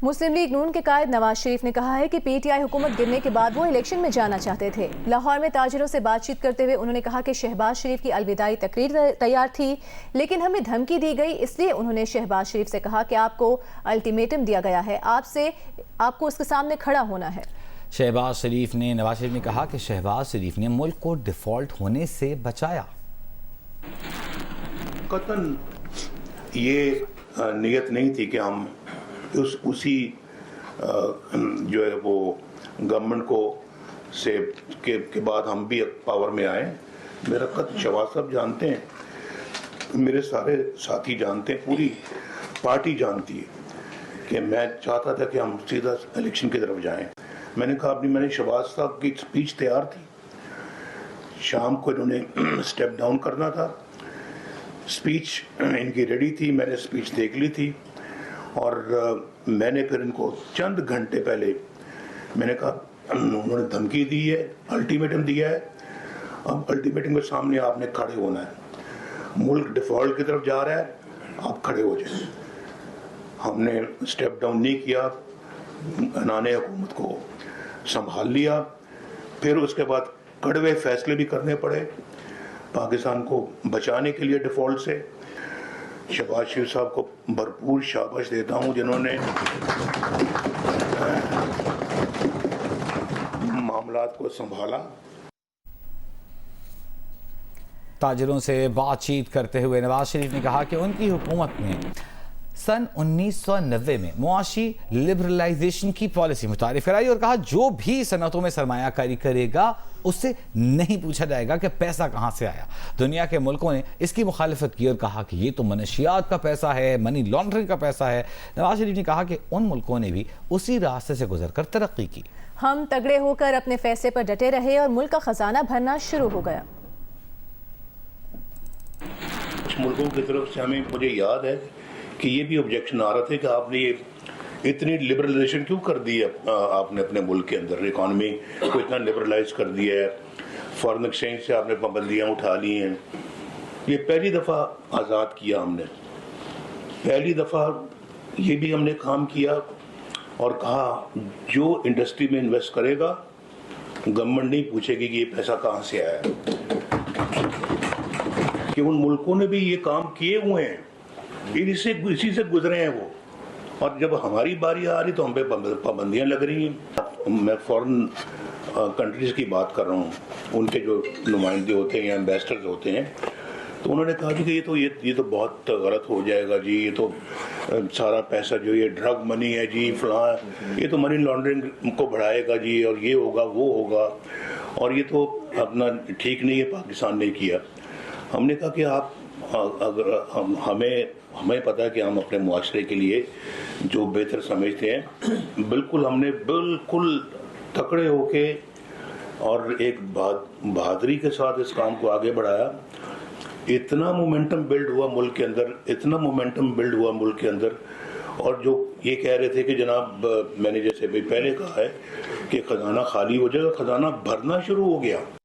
مسلم league نون کے قائد نواز شریف نے کہا ہے کہ پی ٹی آئی حکومت گرنے کے بعد وہ الیکشن میں جانا چاہتے تھے۔ لاہور میں تاجروں سے بات چیت کرتے ہوئے انہوں نے کہا کہ شہباز شریف کی الوداعی تقریر تیار تھی، لیکن ہمیں دھمکی دی گئی، اس لیے انہوں نے شہباز شریف سے کہا کہ آپ کو الٹیمیٹم دیا گیا ہے، آپ کو اس کے سامنے کھڑا ہونا ہے۔ نواز شریف نے کہا کہ شہباز شریف نے ملک کو ڈیفالٹ ہونے سے بچایا۔ قطعاً یہ نیت نہیں تھی کہ ہم اسی جو ہے وہ گورنمنٹ کو سے کے بعد ہم بھی پاور میں آئیں۔ میرا قطع شہباز صاحب جانتے ہیں، میرے سارے ساتھی جانتے ہیں، پوری پارٹی جانتی ہے کہ میں چاہتا تھا کہ ہم سیدھا الیکشن کی طرف جائیں۔ میں نے کہا میں نے شہباز صاحب کی سپیچ تیار تھی، شام کو انہوں نے سٹیپ ڈاؤن کرنا تھا، سپیچ ان کی ریڈی تھی، میں نے سپیچ دیکھ لی تھی، اور میں نے پھر ان کو چند گھنٹے پہلے میں نے کہا انہوں نے دھمکی دی ہے، الٹیمیٹم دیا ہے، اب الٹیمیٹم کے سامنے آپ نے کھڑے ہونا ہے، ملک ڈیفالٹ کی طرف جا رہا ہے، آپ کھڑے ہو جائیں۔ ہم نے سٹیپ ڈاؤن نہیں کیا، انہوں نے حکومت کو سنبھال لیا، پھر اس کے بعد کڑوے فیصلے بھی کرنے پڑے پاکستان کو بچانے کے لیے ڈیفالٹ سے۔ شہباز شریف صاحب کو بھرپور شاباش دیتا ہوں جنہوں نے معاملات کو سنبھالا۔ تاجروں سے بات چیت کرتے ہوئے نواز شریف نے کہا کہ ان کی حکومت نے سن 1990 میں معاشی لبرلائزیشن کی پالیسی متعارف کرائی اور کہا جو بھی صنعتوں میں سرمایہ کاری کرے گا اس سے نہیں پوچھا جائے گا کہ پیسہ کہاں سے آیا۔ دنیا کے ملکوں نے اس کی مخالفت کی اور کہا کہ یہ تو منشیات کا پیسہ ہے، منی لانڈرنگ کا پیسہ ہے۔ نواز شریف نے کہا کہ ان ملکوں نے بھی اسی راستے سے گزر کر ترقی کی۔ ہم تگڑے ہو کر اپنے فیصلے پر ڈٹے رہے اور ملک کا خزانہ بھرنا شروع ہو گیا۔ کچھ ملکوں کی طرف سے مجھے یاد ہے کہ یہ بھی آبجیکشن آ رہا تھا کہ آپ نے یہ اتنی لبرلائزیشن کیوں کر دی ہے، آپ نے اپنے ملک کے اندر اکانومی کو اتنا لبرلائز کر دیا ہے، فارن ایکسچینج سے آپ نے پابندیاں اٹھا لی ہیں۔ یہ پہلی دفعہ آزاد کیا ہم نے، پہلی دفعہ یہ بھی ہم نے کام کیا اور کہا جو انڈسٹری میں انویسٹ کرے گا گورنمنٹ نہیں پوچھے گی کہ یہ پیسہ کہاں سے آیا ہے، کہ ان ملکوں نے بھی یہ کام کیے ہوئے ہیں، اسی سے گزرے ہیں وہ، اور جب ہماری باری آ رہی تو ہم پہ پابندیاں لگ رہی ہیں۔ میں فورن کنٹریز کی بات کر رہا ہوں، ان کے جو نمائندے ہوتے ہیں یا ایمبیسڈرز ہوتے ہیں، تو انہوں نے کہا جی کہ یہ تو بہت غلط ہو جائے گا جی، یہ تو سارا پیسہ جو یہ ڈرگ منی ہے جی، فلاں یہ تو منی لانڈرنگ کو بڑھائے گا جی، اور یہ ہوگا وہ ہوگا، اور یہ تو اپنا ٹھیک نہیں ہے پاکستان نے کیا۔ ہم نے کہا کہ آپ اگر ہمیں پتہ ہے کہ ہم اپنے معاشرے کے لیے جو بہتر سمجھتے ہیں، بالکل ہم نے بالکل تکڑے ہو کے اور ایک بہادری کے ساتھ اس کام کو آگے بڑھایا۔ اتنا مومنٹم بلڈ ہوا ملک کے اندر، اتنا مومنٹم بلڈ ہوا ملک کے اندر، اور جو یہ کہہ رہے تھے کہ جناب میں نے جیسے بھی پہلے کہا ہے کہ خزانہ خالی ہو جائے گا، خزانہ بھرنا شروع ہو گیا۔